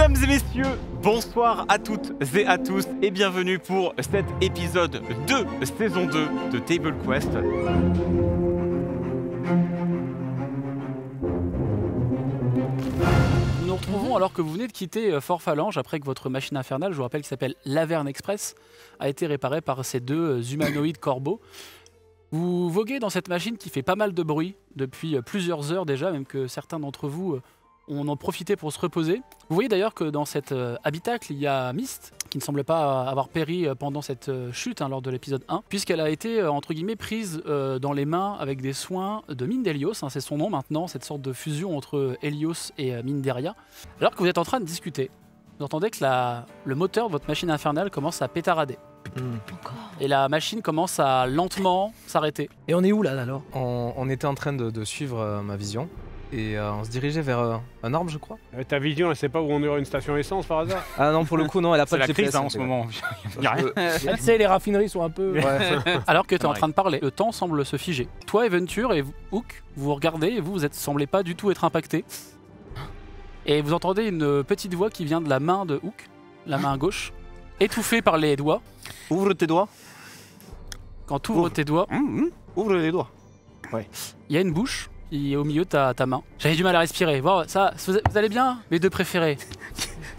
Mesdames et messieurs, bonsoir à toutes et à tous et bienvenue pour cet épisode 2, saison 2 de Table Quest. Nous nous retrouvons alors que vous venez de quitter Fort Phalange après que votre machine infernale, je vous rappelle, qui s'appelle l'Averne Express, a été réparée par ces deux humanoïdes corbeaux. Vous voguez dans cette machine qui fait pas mal de bruit depuis plusieurs heures déjà, même que certains d'entre vous ont en profité pour se reposer. Vous voyez d'ailleurs que dans cet habitacle, il y a Myst, qui ne semble pas avoir péri pendant cette chute lors de l'épisode 1, puisqu'elle a été, entre guillemets, prise dans les mains avec des soins de Mine d'Hélios, c'est son nom maintenant, cette sorte de fusion entre Hélios et Minderia. Alors que vous êtes en train de discuter, vous entendez que le moteur de votre machine infernale commence à pétarader. Et la machine commence à lentement s'arrêter. Et on est où là alors? On était en train de suivre ma vision et on se dirigeait vers un arbre, je crois. Ta vision, elle sait pas où on aurait une station essence par hasard? Ah non, pour le coup, non, elle a pas C'est de la GPS crise en ce moment. Il y a rien. Tu sais, les raffineries sont un peu... Alors que tu es en train de parler, le temps semble se figer. Toi, Eventure et Hook, vous regardez et vous semblez pas du tout être impacté. Et vous entendez une petite voix qui vient de la main de Hook, la main gauche, étouffée par les doigts. Ouvre tes doigts. Quand tu ouvres tes doigts, Ouvre les doigts. il y a une bouche qui est au milieu de ta main. J'avais du mal à respirer. Bon, ça, vous allez bien, mes deux préférés?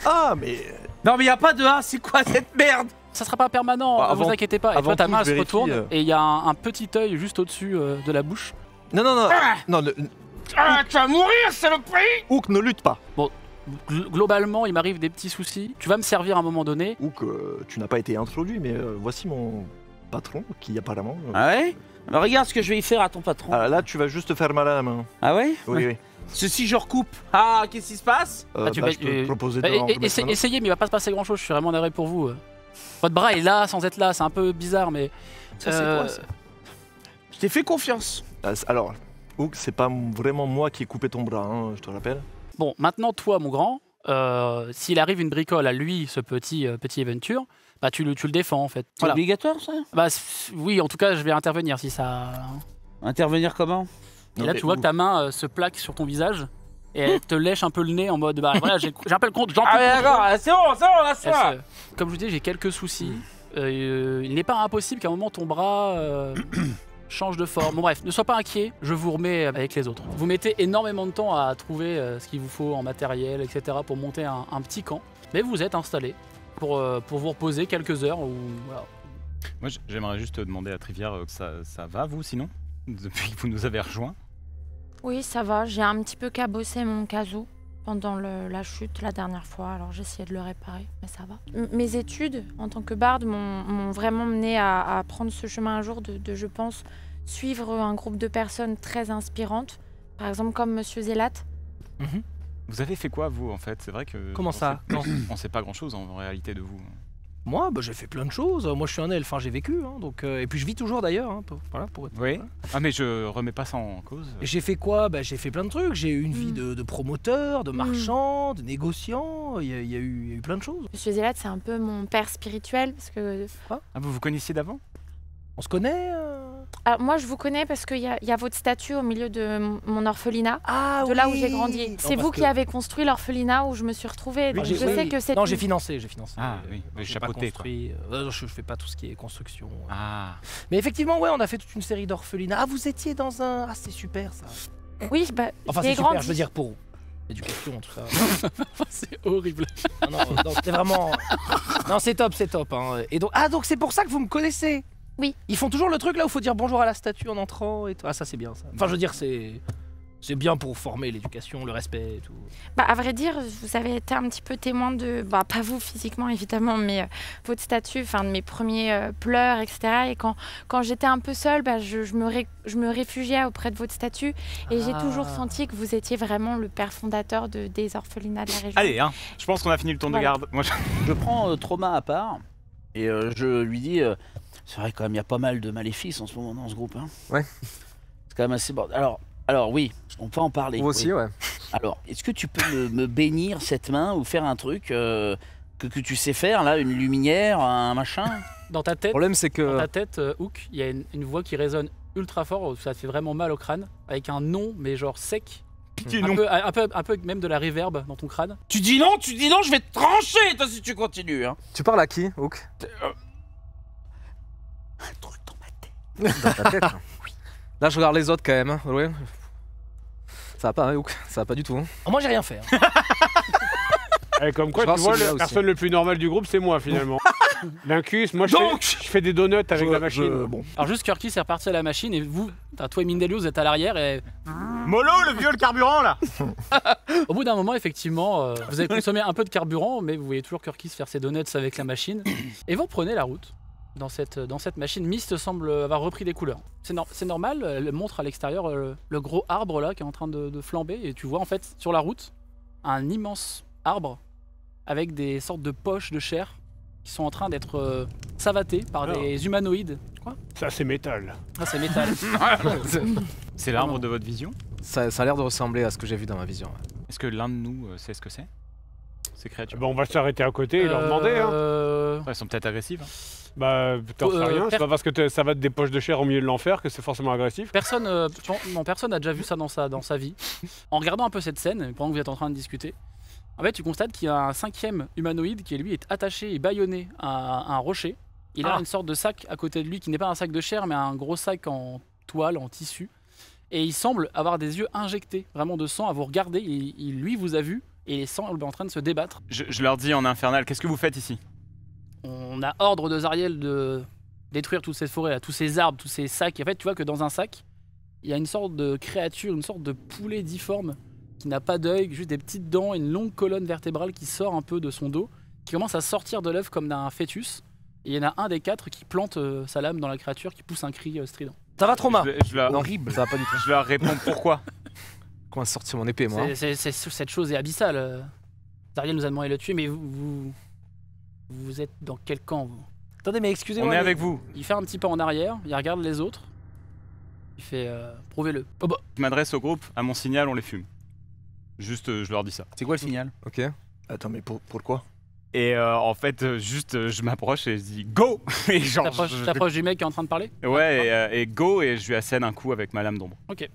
Ah, mais... Non mais y a pas de A, c'est quoi cette merde? Ça sera pas permanent, Bah, ne vous avant- inquiétez pas. Et avant toi, ta tout, main je elle se vérifie, retourne et il y a un petit œil juste au-dessus de la bouche. Non, non, non. Non, Ah, tu vas mourir, saloperie! Hook, ne lutte pas. Globalement, il m'arrive des petits soucis. Tu vas me servir à un moment donné. Hook, tu n'as pas été introduit, mais voici mon patron, qui apparemment... Ah ouais? Bah regarde ce que je vais y faire à ton patron. Ah, là, tu vas juste faire mal à la main. Ah ouais? Oui, oui. Ceci je recoupe. Ah, qu'est-ce qui se passe? tu bah, vas- je te proposais de... Essayez, mais il va pas se passer grand chose. Je suis vraiment navré pour vous. Votre bras est là sans être là. C'est un peu bizarre, mais. Ça, c'est quoi, ça? Je t'ai fait confiance. Alors, Hook, c'est pas vraiment moi qui ai coupé ton bras, je te rappelle. Bon, maintenant, toi, mon grand, s'il arrive une bricole à lui, ce petit Eventure, bah tu le défends en fait. C'est Voilà. obligatoire ça? Bah oui, en tout cas, je vais intervenir si ça. Intervenir comment? Et Non, là, mais tu vois que Hook, ta main se plaque sur ton visage et elle te lèche un peu le nez en mode bah voilà, j'ai un peu le compte, j'en Ah peux ouais, le d'accord, contrôle. c'est bon, lâche-toi! Comme je vous dis, j'ai quelques soucis. Il n'est pas impossible qu'à un moment ton bras change de forme. Bon bref, ne sois pas inquiet, je vous remets avec les autres. Vous mettez énormément de temps à trouver ce qu'il vous faut en matériel, etc. pour monter un petit camp. Mais vous êtes installé pour vous reposer quelques heures. Ou, voilà. Moi, j'aimerais juste demander à Trivière que ça va, vous, sinon? Depuis que vous nous avez rejoints? Oui, ça va. J'ai un petit peu cabossé mon casou pendant la chute la dernière fois. Alors j'ai essayé de le réparer, mais ça va. Mes études en tant que barde m'ont vraiment mené à prendre ce chemin un jour de, je pense, suivre un groupe de personnes très inspirantes. Par exemple comme Monsieur Zélat. Vous avez fait quoi, vous, en fait? C'est vrai que... Comment ça? On sait pas grand-chose, en réalité, de vous. Moi, bah, j'ai fait plein de choses. Moi, je suis un elfe, j'ai vécu. Donc, et puis, je vis toujours d'ailleurs. Pour être... Oui. voilà. Ah, mais je remets pas ça en cause. Et j'ai fait quoi? Bah, j'ai fait plein de trucs. J'ai eu une vie de promoteur, de marchand, de négociant. Il y a eu plein de choses. Monsieur Zélat, c'est un peu mon père spirituel parce que. Ah, vous connaissiez d'avant? On se connaît Alors, moi, je vous connais parce qu'il y a votre statue au milieu de mon orphelinat. Ah De là où j'ai grandi. Non, C'est parce vous que- qui avez construit l'orphelinat où je me suis retrouvée. Donc j'ai- je sais oui. que c'est. Non, j'ai financé. Ah, oui, mais J'ai pas chapeauté, quoi. construit. Je fais pas tout ce qui est construction. Ah. Mais effectivement, ouais, on a fait toute une série d'orphelinats. Ah, vous étiez dans un... Ah, c'est super, ça. Oui, bah, Enfin, j'ai c'est super, grandi. je veux dire, pour l'éducation, tout ça. C'est horrible. Non, non, c'était vraiment... Non, c'est top, c'est top. Et donc... Ah, donc c'est pour ça que vous me connaissez? Oui. Ils font toujours le truc là où il faut dire bonjour à la statue en entrant et tout. Ah, ça, c'est bien, ça. Enfin, je veux dire, c'est bien pour former l'éducation, le respect et tout. Bah, à vrai dire, vous avez été un petit peu témoin de, bah, pas vous physiquement évidemment, mais votre statut, enfin de mes premiers pleurs, etc. Et quand j'étais un peu seule, bah, je me réfugiais auprès de votre statut. Et j'ai toujours senti que vous étiez vraiment le père fondateur des orphelinats de la région. Allez, je pense qu'on a fini le tour de Voilà. garde. Moi, Je prends Trauma à part et je lui dis c'est vrai quand même il y a pas mal de maléfices en ce moment dans ce groupe. Ouais. C'est quand même assez bordel. Alors oui, on peut en parler. Vous aussi, oui. ouais. Alors, est-ce que tu peux me bénir cette main ou faire un truc que tu sais faire là, une lumière, un machin? Dans ta Le tête, problème, c'est que... Hook, il y a une voix qui résonne ultra fort. Ça te fait vraiment mal au crâne. Avec un nom, mais genre sec. Pitié, non. un peu même de la reverb dans ton crâne. Tu dis non, je vais te trancher, toi, si tu continues. Hein. Tu parles à qui, Hook? Un truc dans ma tête. Dans ta tête. Oui. Là, je regarde les autres quand même. Hein. Ouais. Ça va pas, hein, Hook? Ça va pas du tout. Hein. Ah, moi j'ai rien fait. Hein. Comme quoi, Je tu vois, celui-là la aussi. personne le plus normal du groupe, c'est moi finalement. L'incus, moi je fais des donuts avec la machine. Bon. Alors juste Kirky est reparti à la machine et vous, toi et Mindelius, vous êtes à l'arrière et Molo, le vieux, le carburant là. au bout d'un moment, effectivement, vous avez consommé un peu de carburant, mais vous voyez toujours Kirky faire ses donuts avec la machine. Et vous prenez la route. Dans cette machine, Mist semble avoir repris des couleurs. C'est normal, elle montre à l'extérieur le gros arbre là qui est en train de flamber et tu vois en fait sur la route un immense arbre avec des sortes de poches de chair qui sont en train d'être savatés par des humanoïdes. Quoi? Ça, c'est métal. Ah, c'est métal. C'est l'arbre de votre vision. Ça a l'air de ressembler à ce que j'ai vu dans ma vision. Ouais. Est-ce que l'un de nous sait ce que c'est? Ces créatures. Bon, on va s'arrêter à côté et leur demander. Hein. Elles sont peut-être agressives. Hein. Bah, t'en sais rien. C'est pas parce que ça va être des poches de chair au milieu de l'enfer que c'est forcément agressif. Personne n'a déjà vu ça dans sa vie. En regardant un peu cette scène, pendant que vous êtes en train de discuter, en fait, tu constates qu'il y a un 5e humanoïde qui, lui, est attaché et bâillonné à un rocher. Il a une sorte de sac à côté de lui qui n'est pas un sac de chair, mais un gros sac en toile, en tissu. Et il semble avoir des yeux injectés, vraiment de sang, à vous regarder. Lui vous a vu et il semble en train de se débattre. Je leur dis en infernal, qu'est-ce que vous faites ici? On a ordre de Zariel de détruire toute cette forêt, là, tous ces arbres, tous ces sacs. Et en fait, tu vois que dans un sac, il y a une sorte de créature, une sorte de poulet difforme qui n'a pas d'œil, juste des petites dents, une longue colonne vertébrale qui sort un peu de son dos, qui commence à sortir de l'œuf comme d'un fœtus. Et il y en a un des 4 qui plante sa lame dans la créature, qui pousse un cri strident. Ça va, Trauma? Horrible. Ça va pas du tout. Je leur réponds pourquoi. Comment sortir mon épée, moi? Cette chose est abyssale. Zariel nous a demandé de le tuer, mais vous êtes dans quel camp, vous? Attendez, mais excusez-moi. On est avec vous. Il fait un petit pas en arrière, il regarde les autres. Il fait prouvez-le. Oh bah. Je m'adresse au groupe, à mon signal, on les fume. Juste, je leur dis ça. C'est quoi le signal? Ok. Attends, mais pourquoi? Et en fait, juste, je m'approche et je dis go. Et genre, T'approches du mec qui est en train de parler? Ouais, et go, et je lui assène un coup avec ma lame d'ombre. Ok.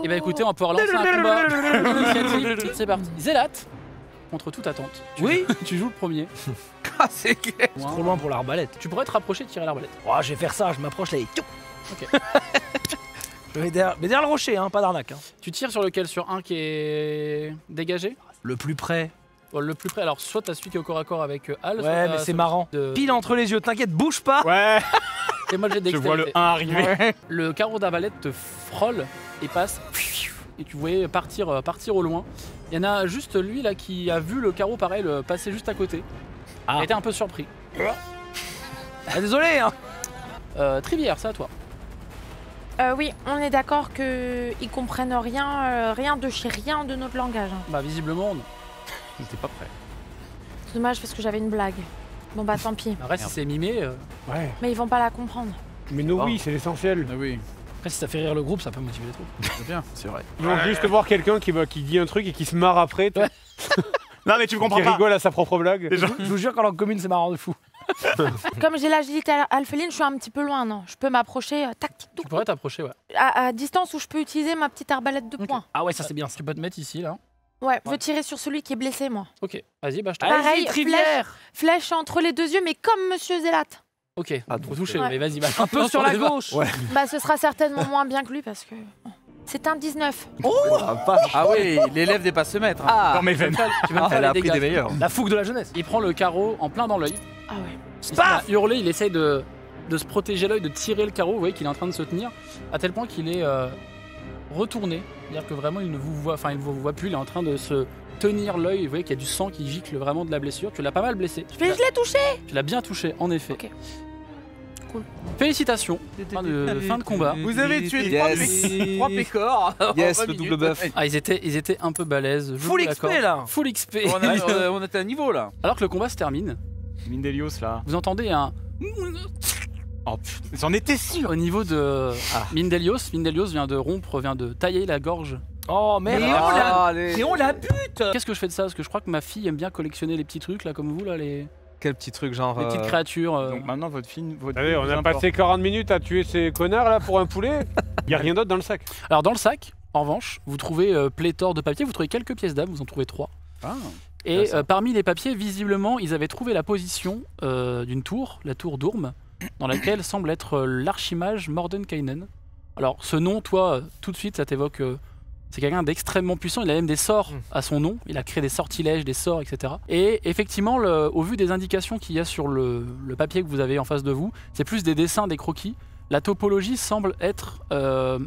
Et bah écoutez, on va pouvoir lancer un combat initiative. C'est parti. Zélat, contre toute attente. Oui. Tu joues le premier. Ah, c'est clair. C'est trop loin pour l'arbalète. Tu pourrais te rapprocher de tirer l'arbalète. Oh, je vais faire ça, je m'approche là et... Ok. Je vais derrière le rocher, hein, pas d'arnaque. Hein. Tu tires sur lequel? Sur un qui est dégagé? Le plus près. Bon, le plus près, alors soit t'as celui qui est au corps à corps avec Al. Ouais, mais c'est marrant. Pile entre les yeux, t'inquiète, bouge pas. Ouais. Et moi j'ai Je vois le 1 arriver. Ouais. Le carreau d'arbalète te frôle et passe. Et tu voyais partir au loin. Il y en a juste lui là qui a vu le carreau pareil passer juste à côté. Il était un peu surpris. Ah, désolé, hein. Trivière, c'est à toi. Oui, on est d'accord qu'ils comprennent rien de chez rien de notre langage. Hein. Bah visiblement non. J'étais pas prêt. C'est dommage parce que j'avais une blague. Bon bah tant pis. Après si c'est mimé, Ouais. Mais ils vont pas la comprendre. Mais nous, oui, c'est l'essentiel. Ah oui. Après, si ça fait rire le groupe, ça peut motiver les troupes. C'est bien. C'est vrai. Ils vont juste voir quelqu'un qui dit un truc et qui se marre après. Ouais. Non mais tu comprends Qui pas. rigole à sa propre blague. Je vous jure qu'en langue commune, c'est marrant de fou. Comme j'ai l'agilité alpheline, je suis un petit peu loin, non? Je peux m'approcher tac, tic, tu touc, pourrais t'approcher, ouais. à distance où je peux utiliser ma petite arbalète de poing. Ah ouais, ça c'est bien. Tu peux te mettre ici là. Ouais, je veux tirer sur celui qui est blessé, moi. Ok, vas-y, bah je te. Allez. Pareil, Allez-y, Trivière. Flèche entre les 2 yeux, mais comme Monsieur Zélat. Ok, Ah, faut donc, toucher, ouais. mais vas-y, bah. Un peu sur la gauche. Ouais. Bah, ce sera certainement moins bien que lui parce que. C'est un 19. Ah oui, l'élève dépasse ce maître. Hein. Dans mes veines. Tu vas me faire Elle les a appris dégâts. des meilleurs. La fougue de la jeunesse. Il prend le carreau en plein dans l'œil. Ah ouais. Il se met à hurler, il essaye de se protéger l'œil, de tirer le carreau. Vous voyez qu'il est en train de se tenir, à tel point qu'il est retourné. C'est-à-dire que vraiment il ne vous voit, enfin il ne vous voit plus. Il est en train de se tenir l'œil. Vous voyez qu'il y a du sang qui gicle vraiment de la blessure. Tu l'as pas mal blessé. Mais je l'ai touché. Tu l'as bien touché, en effet. Ok. Cool. Félicitations. Fin de combat. Vous avez tué Yes. 3 pécores. en Yes, 20 le double minutes. buff. Ah, ils étaient un peu balèzes. je Full vous XP l'accorde. là. Full XP. On était à un niveau là. Alors que le combat se termine, Mindelios là. vous entendez un Oh putain, j'en étais sûr. au niveau de Mindelios. Mindelios vient de tailler la gorge. Oh merde. Mais Et on la bute. Qu'est-ce que je fais de ça? Parce que je crois que ma fille aime bien collectionner les petits trucs là comme vous là, les Quel petit truc, genre. petites créatures. Donc maintenant votre fille, votre Allez, fille on vous a importe. passé 40 minutes à tuer ces connards là pour un poulet. Y a rien d'autre dans le sac. Alors dans le sac, En revanche, vous trouvez pléthore de papiers, vous trouvez quelques pièces d'âme, vous en trouvez 3. Ah. Et parmi les papiers, visiblement, ils avaient trouvé la position d'une tour, la tour d'Ourm, dans laquelle semble être l'archimage Mordenkainen. Alors, ce nom, toi, tout de suite, ça t'évoque... c'est quelqu'un d'extrêmement puissant, il a même des sorts à son nom, il a créé des sortilèges, des sorts, etc. Et effectivement, au vu des indications qu'il y a sur le papier que vous avez en face de vous, c'est plus des dessins, des croquis. La topologie semble être...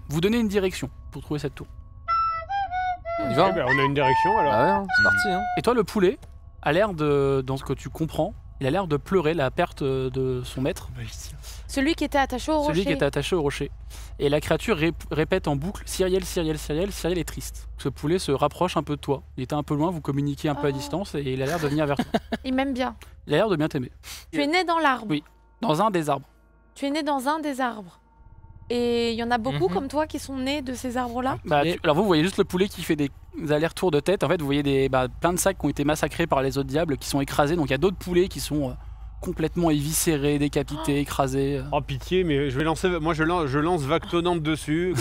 vous donner une direction pour trouver cette tour. On y va Eh ben, on a une direction alors. Ah ouais, hein, c'est parti. Hein. Et toi, le poulet a l'air de, dans ce que tu comprends, il a l'air de pleurer la perte de son maître, Celui qui était attaché au rocher. celui qui était attaché au rocher. Et la créature répète en boucle Cyriel, Cyriel, Cyriel, Cyriel est triste. Ce poulet se rapproche un peu de toi. Il était un peu loin, vous communiquez un peu à distance et il a l'air de venir vers toi. Il m'aime bien. Il a l'air de bien t'aimer. Tu es né dans l'arbre. Oui. Dans un des arbres. Tu es né dans un des arbres. Et il y en a beaucoup comme toi qui sont nés de ces arbres-là. Bah, alors vous voyez juste le poulet qui fait des allers-retours de tête. En fait, vous voyez plein de sacs qui ont été massacrés par les autres diables, qui sont écrasés. Donc il y a d'autres poulets qui sont complètement éviscérés, décapités, écrasés. Oh pitié, mais je vais lancer. Moi je lance vague tonnante dessus.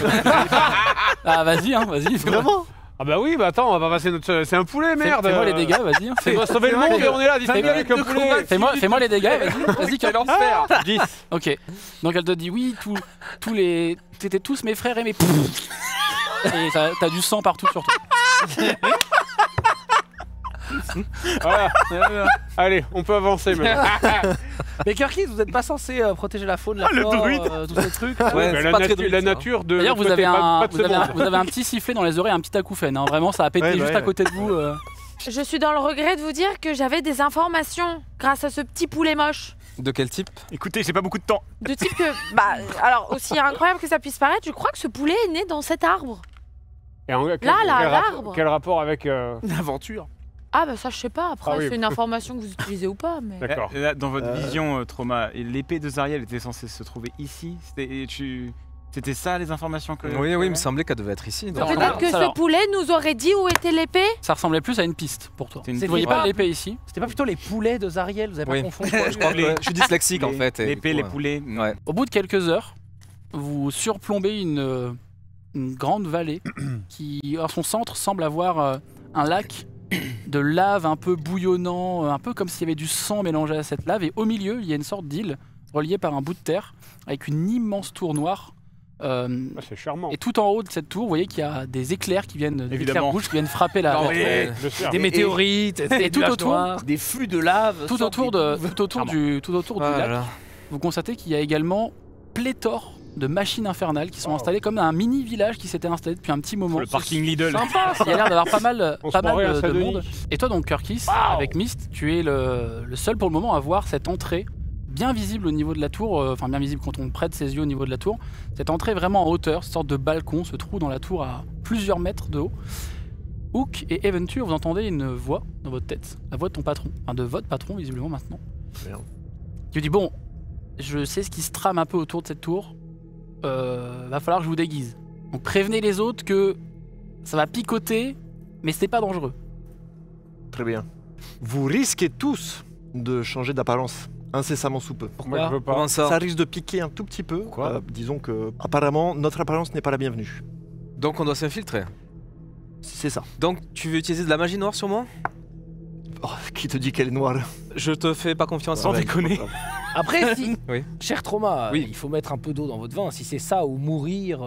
Ah vas-y, hein, vas-y. Vraiment? Ah bah oui, bah attends, on va pas passer notre. C'est un poulet, merde. Fais-moi les dégâts, vas-y. Hein. On doit sauver le monde et on est là, 10 minutes avec un poulet. Fais-moi les dégâts, vas-y, quel enfer. 10. Ok, donc elle te dit oui, t'étais tous mes frères et mes... Et t'as du sang partout sur toi. Voilà. Allez, on peut avancer maintenant. Mais Kirkis, vous n'êtes pas censé protéger la faune, la flore, tous ces trucs. Ouais, Mais c'est pas très la druide, nature de. D'ailleurs, vous toi, avez t'es pas de ce monde. vous avez un petit sifflet dans les oreilles, un petit acouphène. Hein. Vraiment, ça a pété Ouais, juste ouais. à côté de vous. Je suis dans le regret de vous dire que j'avais des informations grâce à ce petit poulet moche. De quel type? Écoutez, j'ai pas beaucoup de temps. De type que... Bah, alors, aussi incroyable que ça puisse paraître, je crois que ce poulet est né dans cet arbre. Et en- l'arbre. Quel rapport avec. Une aventure. Ah bah ça, je sais pas. Après, Ah oui. c'est une information que vous utilisez ou pas, mais... D'accord. Là, dans votre vision, Trauma, l'épée de Zariel était censée se trouver ici. C'était ça les informations que. Oui, oui, il me semblait qu'elle devait être ici. donc. Non, Peut-être que alors- ce poulet nous aurait dit où était l'épée. Ça ressemblait plus à une piste pour toi. C'est une- Vous voyez C'était pas pas- l'épée ici? C'était pas plutôt les poulets de Zariel, vous avez Oui. pas confondu Je crois que je suis dyslexique en fait. et L'épée, du les coup, poulets. Ouais. Au bout de quelques heures, vous surplombez une grande vallée qui, à son centre, semble avoir un lac de lave un peu bouillonnant, un peu comme s'il y avait du sang mélangé à cette lave. Et au milieu, il y a une sorte d'île reliée par un bout de terre avec une immense tour noire. Ah, c'est charmant. Et tout en haut de cette tour, vous voyez qu'il y a des éclairs qui viennent, des éclairs Évidemment. rouges qui viennent frapper la Non, terre. mais je sais. Des météorites, Et tout autour, Des flux de lave. tout sortent autour, des tout autour du Ah là lac, là. vous constatez qu'il y a également pléthore de machines infernales qui sont Wow. installées comme un mini village qui s'était installé depuis un petit moment. Le parking Lidl. Sympa ça. Il y a l'air d'avoir pas mal, On se pas mal croirait à de Saint-Denis. monde. Et toi donc Kirkis, avec Mist, tu es le seul pour le moment à voir cette entrée bien visible au niveau de la tour, enfin bien visible quand on prête ses yeux au niveau de la tour. Cette entrée vraiment en hauteur, cette sorte de balcon, ce trou dans la tour à plusieurs mètres de haut. Hook et Eventure, vous entendez une voix dans votre tête, la voix de ton patron, enfin de votre patron visiblement maintenant. Merde. Qui vous dit bon, je sais ce qui se trame un peu autour de cette tour. Va falloir que je vous déguise. Donc prévenez les autres que ça va picoter, mais c'est pas dangereux. Très bien. Vous risquez tous de changer d'apparence incessamment sous peu. Moi, je veux pas. Comment ça? Ça risque de piquer un tout petit peu. Pourquoi Disons que, apparemment, notre apparence n'est pas la bienvenue. Donc on doit s'infiltrer. C'est ça. Donc tu veux utiliser de la magie noire sur moi? Oh, qui te dit qu'elle est noire? Je te fais pas confiance. Sans déconner. Après, si, Oui. cher Trauma, Oui. il faut mettre un peu d'eau dans votre vin. Si c'est ça ou mourir.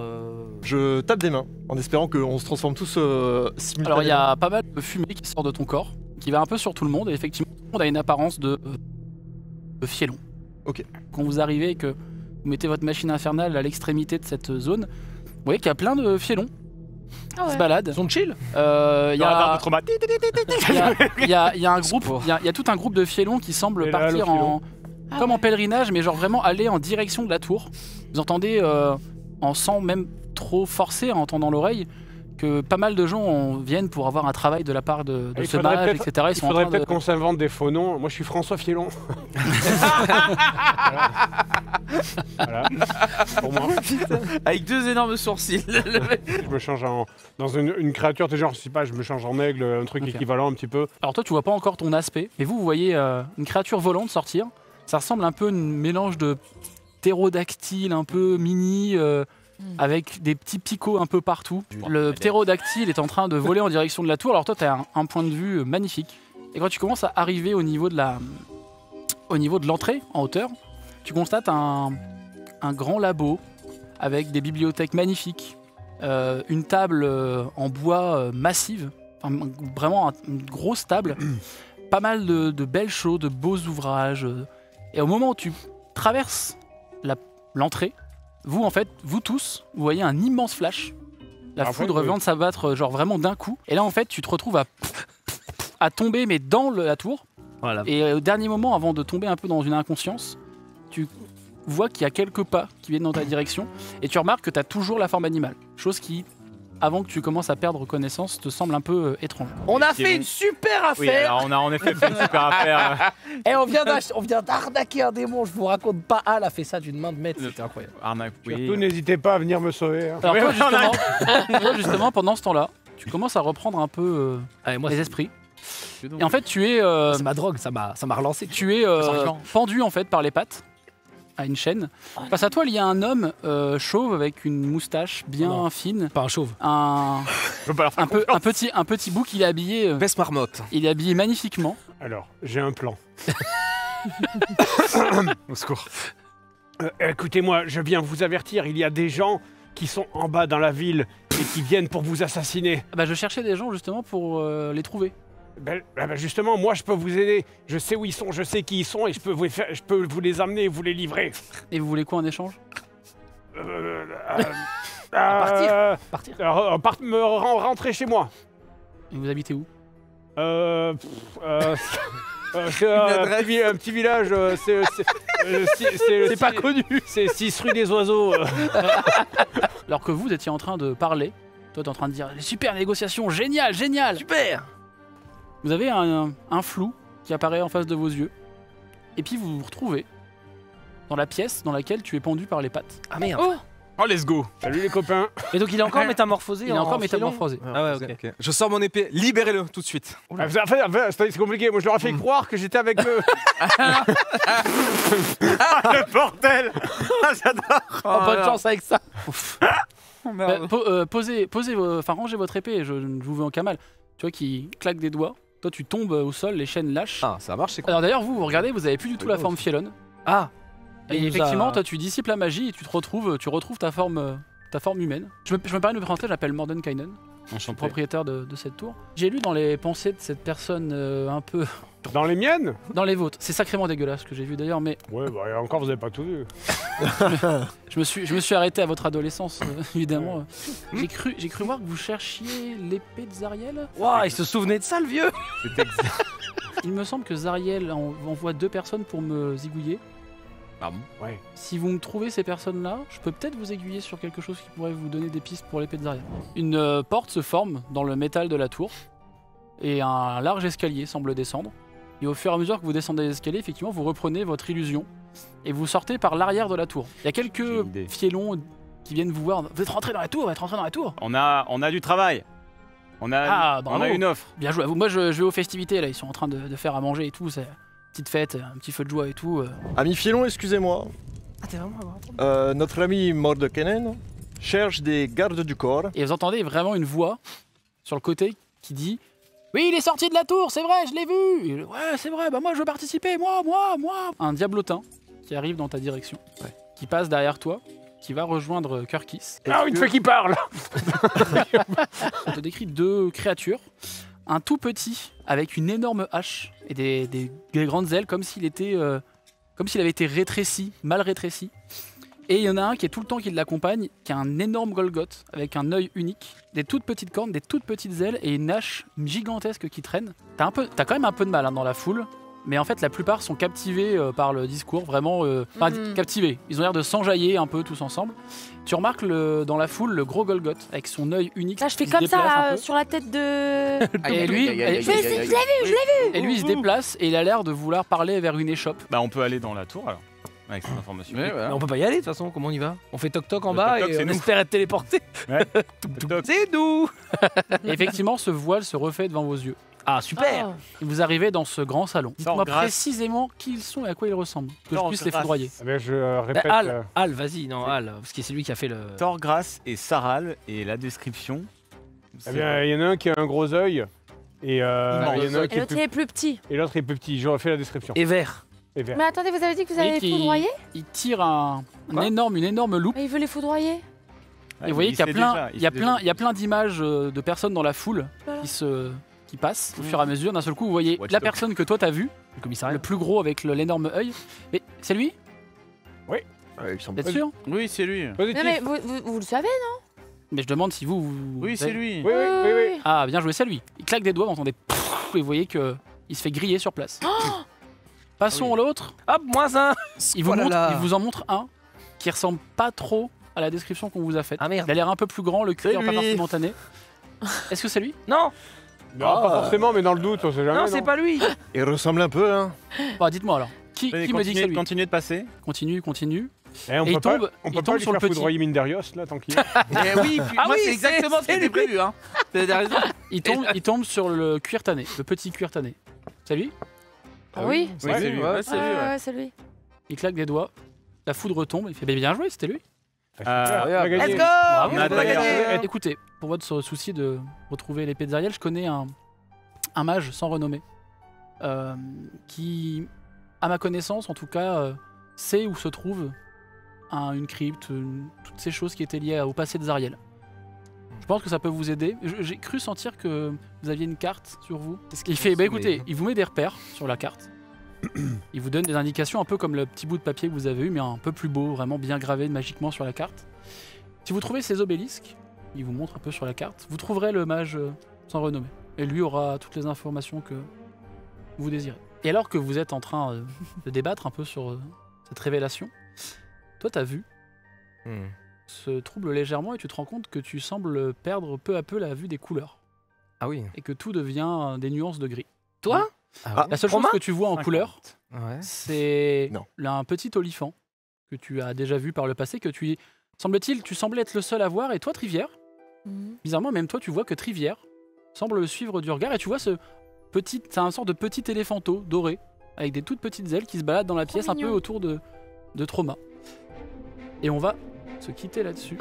Je tape des mains en espérant qu'on se transforme tous simultanément. Alors il y a pas mal de fumée qui sort de ton corps, qui va un peu sur tout le monde, et effectivement tout le monde a une apparence de fielon. Ok. Quand vous arrivez et que vous mettez votre machine infernale à l'extrémité de cette zone, vous voyez qu'il y a plein de fielons Ah qui se ouais. baladent. Ils sont chill. Il y Dans la barre a de Trauma. il y a un groupe, il y a tout un groupe de fielons qui semble Et là, partir le filon. Ah comme ouais. en pèlerinage, mais genre vraiment aller en direction de la tour. Vous entendez, en sans même trop forcer, en entendant l'oreille, que pas mal de gens viennent pour avoir un travail de la part de Il ce faudrait mage, peut-être- etc. Ils Il sont en faudrait train peut-être de... qu'on s'invente des faux noms. Moi, je suis François Fielon. Voilà. Pour moi, Avec deux énormes sourcils. je me change dans une créature, tu sais, genre, je sais pas, je me change en aigle, un truc Ok. équivalent un petit peu. Alors toi, tu vois pas encore ton aspect, mais vous voyez une créature volante sortir. Ça ressemble un peu à un mélange de ptérodactyle, un peu mini, avec des petits picots un peu partout. Le ptérodactyle est en train de voler en direction de la tour. Alors toi, tu as un point de vue magnifique. Et quand tu commences à arriver au niveau de l'entrée, en hauteur, tu constates un grand labo avec des bibliothèques magnifiques, une table en bois massive, enfin, vraiment une grosse table, pas mal de belles choses, de beaux ouvrages. Et au moment où tu traverses l'entrée, vous tous, vous voyez un immense flash. La foudre vient de s'abattre genre vraiment d'un coup. Et là en fait tu te retrouves à tomber mais dans la tour. Voilà. Et au dernier moment, avant de tomber un peu dans une inconscience, tu vois qu'il y a quelques pas qui viennent dans ta direction. Et tu remarques que tu as toujours la forme animale. Chose qui, avant que tu commences à perdre connaissance, te semble un peu étrange. On a fait une super affaire. Oui, alors on a en effet fait une super affaire. Et on vient d'arnaquer un démon, je vous raconte pas. Al a fait ça d'une main de maître, c'était incroyable. Arnaque, Surtout, n'hésitez pas à venir me sauver. Hein. Alors toi, justement, pendant ce temps-là, tu commences à reprendre un peu les esprits. Et en fait, tu es... c'est ma drogue, ça m'a relancé. Tu es pendu en fait par les pattes à une chaîne. Face à toi, il y a un homme chauve avec une moustache bien fine. Pas un chauve. Un petit bouc, il est habillé... Baisse marmotte. Il est habillé magnifiquement. Alors, j'ai un plan. Au secours. Écoutez-moi, je viens vous avertir, il y a des gens qui sont en bas dans la ville et qui viennent pour vous assassiner. Bah, je cherchais des gens justement pour les trouver. Ben, justement, moi je peux vous aider. Je sais où ils sont, je sais qui ils sont et je peux vous les amener et vous les livrer. Et vous voulez quoi en échange? Partir. Rentrer chez moi. Et vous habitez où? C'est un petit village, c'est pas connu. C'est 6 rue des Oiseaux. Alors que vous étiez en train de parler, toi t'es en train de dire les super négociations, génial, génial. Super. Vous avez un flou qui apparaît en face de vos yeux. Et puis vous vous retrouvez dans la pièce dans laquelle tu es pendu par les pattes. Ah merde. Oh, let's go. Salut les copains. Et donc il est encore métamorphosé. Il est encore métamorphosé. Ah ouais, ok. Je sors mon épée, libérez-le tout de suite. C'est compliqué, moi je leur ai fait croire que j'étais avec eux. Le bordel. J'adore. Bonne chance avec ça. Rangez votre épée, je vous veux en cavale. Tu vois qui claque des doigts. Toi tu tombes au sol, les chaînes lâchent. Ah, ça marche, c'est quoi? Alors d'ailleurs vous regardez, vous avez plus du tout la forme Fielon. Ah. Et effectivement, toi tu dissipes la magie et tu retrouves ta forme humaine. Je me permets de me présenter, je m'appelle Mordenkainen. Je suis propriétaire de cette tour. J'ai lu dans les pensées de cette personne un peu... Dans les miennes? Dans les vôtres. C'est sacrément dégueulasse ce que j'ai vu d'ailleurs, mais... Ouais, bah encore vous avez pas tout vu. je me suis arrêté à votre adolescence, évidemment. J'ai cru voir que vous cherchiez l'épée de Zariel. Waouh, il se souvenait de ça le vieux. Il me semble que Zariel envoie 2 personnes pour me zigouiller. Ah bon? Ouais. Si vous me trouvez ces personnes-là, je peux peut-être vous aiguiller sur quelque chose qui pourrait vous donner des pistes pour l'épée de Zariel. Une porte se forme dans le métal de la tour et un large escalier semble descendre. Et au fur et à mesure que vous descendez l'escalier, effectivement, vous reprenez votre illusion et vous sortez par l'arrière de la tour. Il y a quelques fielons qui viennent vous voir. Vous êtes rentrés dans la tour, vous êtes rentrés dans la tour. On a du travail. On a une offre. Bien joué. Moi, je vais aux festivités là. Ils sont en train de faire à manger et tout. C'est petite fête, un petit feu de joie et tout. Ami Fielon, excusez-moi. Ah, t'es vraiment Notre ami Mordenkainen cherche des gardes du corps. Et vous entendez vraiment une voix sur le côté qui dit: oui, il est sorti de la tour, c'est vrai, je l'ai vu. Et, ouais, c'est vrai, bah moi je veux participer, moi. Un diablotin qui arrive dans ta direction, qui passe derrière toi, qui va rejoindre Kirkis. Ah, une fois qu'il parle. On te décrit 2 créatures. Un tout petit avec une énorme hache et des grandes ailes comme s'il avait été rétréci, mal rétréci. Et il y en a un qui est tout le temps qui l'accompagne, qui a un énorme Golgoth avec un œil unique, des toutes petites cornes, des toutes petites ailes et une hache gigantesque qui traîne. T'as quand même un peu de mal dans la foule, mais en fait la plupart sont captivés par le discours, vraiment captivés. Ils ont l'air de s'enjailler un peu tous ensemble. Tu remarques dans la foule le gros Golgoth avec son œil unique. Là je fais comme ça sur la tête de... Et lui, je l'ai vu. Et lui il se déplace et il a l'air de vouloir parler vers une échoppe. Bah on peut aller dans la tour alors. Avec cette information. Ouais, voilà. On peut pas y aller de toute façon, comment on y va? On fait toc-toc en Le bas toc-toc, et c'est on nous. espère être téléporté. Ouais. C'est nous. Et effectivement, ce voile se refait devant vos yeux. Ah, super. Oh. Et vous arrivez dans ce grand salon. Dites-moi Thorgras. précisément qui ils sont et à quoi ils ressemblent. Que je puisse les Thorgras. foudroyer. Eh bien, je répète. Al, vas-y, non, Al, parce que c'est lui qui a fait le. Thorgras et Saral, et la description. Eh bien, il y en a un qui a un gros œil. Et il y en a un Et qui est l'autre, il plus... est plus petit. Et l'autre est plus petit. J'aurais fait la description. Et vert. Et vert. Mais attendez, vous avez dit que vous Et avez qui- foudroyé? Il tire une Quoi énorme loupe. Mais il veut les foudroyer. Et vous voyez qu'il y a plein d'images de personnes dans la foule Voilà. qui passent au fur et à mesure. D'un seul coup, vous voyez Watch la Dog. personne que toi t'as vue, Le commissariat. le plus gros avec l'énorme œil. Mais c'est lui? Ouais, il semble. Vous êtes sûr? Oui, c'est lui. Positif. Non, mais vous le savez, non? Mais je demande si vous. Oui, c'est lui. Oui. Ah, bien joué, c'est lui. Il claque des doigts, vous entendez et vous voyez que il se fait griller sur place. Passons à l'autre. Hop, -1. Il vous, Oh là là. il vous en montre un qui ressemble pas trop à la description qu'on vous a faite. Ah merde. Il a l'air un peu plus grand, le cuir C'est pas lui. forcément tanné. Est-ce que c'est lui? Non, Non, pas forcément, mais dans le doute, on sait jamais. non, c'est pas lui. Il ressemble un peu, hein. Bah, dites-moi alors. Qui me dit que c'est lui? Continuez de passer. Continue. Eh, on Et il peut pas, tombe- on il peut tombe pas lui sur le faire petit. foudroyer Minderios, là, tant qu'il est. Eh oui, puis Ah moi oui, c'est exactement ce qui c'est était lui. prévu. Hein. T'as raison. Il tombe sur le cuir tanné, le petit cuir tanné. C'est lui? Ah oui? Oui, c'est lui. Ouais, c'est lui. Ouais. Ouais, c'est lui. Il claque des doigts. La foudre tombe. Il fait bah, bien joué, c'était lui. Ah, on a gagné. Let's go. Bravo. On a gagné. Écoutez, pour votre souci de retrouver l'épée de Zariel, je connais un mage sans renommée qui, à ma connaissance en tout cas, sait où se trouve une crypte, toutes ces choses qui étaient liées au passé de Zariel. Je pense que ça peut vous aider. J'ai cru sentir que vous aviez une carte sur vous. Il fait, bah écoutez, il vous met des repères sur la carte. Il vous donne des indications un peu comme le petit bout de papier que vous avez eu, mais un peu plus beau, vraiment bien gravé magiquement sur la carte. Si vous trouvez ces obélisques, il vous montre un peu sur la carte, vous trouverez le mage sans renommée. Et lui aura toutes les informations que vous désirez. Et alors que vous êtes en train de débattre un peu sur cette révélation, toi t'as vu se trouble légèrement et tu te rends compte que tu sembles perdre peu à peu la vue des couleurs. Ah oui. Et que tout devient des nuances de gris. Toi? Ah, La seule chose Romain que tu vois en couleur, Ouais. c'est Non. un petit olifant que tu as déjà vu par le passé, que tu semblais être le seul à voir. Et toi, Trivière, Mhm. bizarrement, même toi, tu vois que Trivière semble le suivre du regard. Et tu vois c'est un sort de petit éléphanteau doré, avec des toutes petites ailes qui se baladent dans la pièce, un peu mignon. autour de Trauma. Et on va se quitter là-dessus.